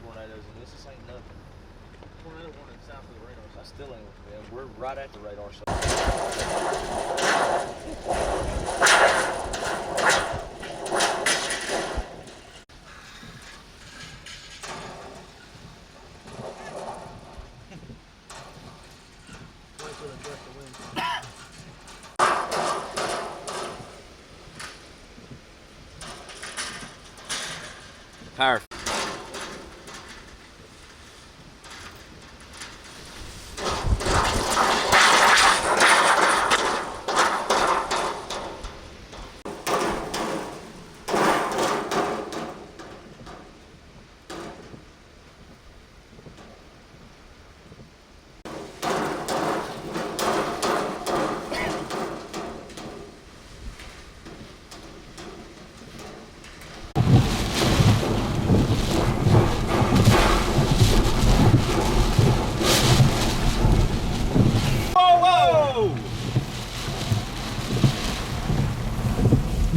tornadoes in this. This ain't nothing. Tornado warning south of the radar. So I still ain't with them. We're right at the radar. So. Power.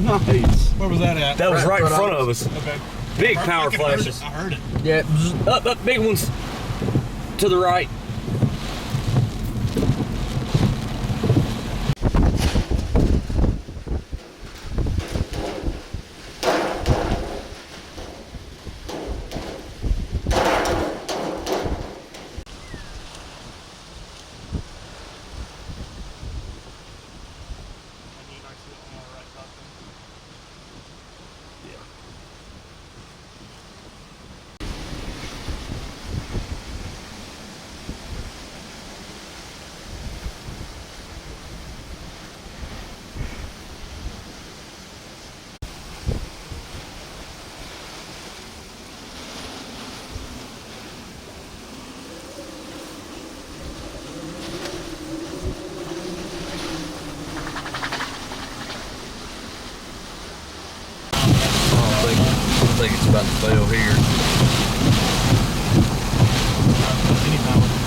Nice. Where was that at? That was right in front of us. Okay. Big power flashes. I heard it. Yeah, up, big ones to the right. I think it's about to fail here. Anytime.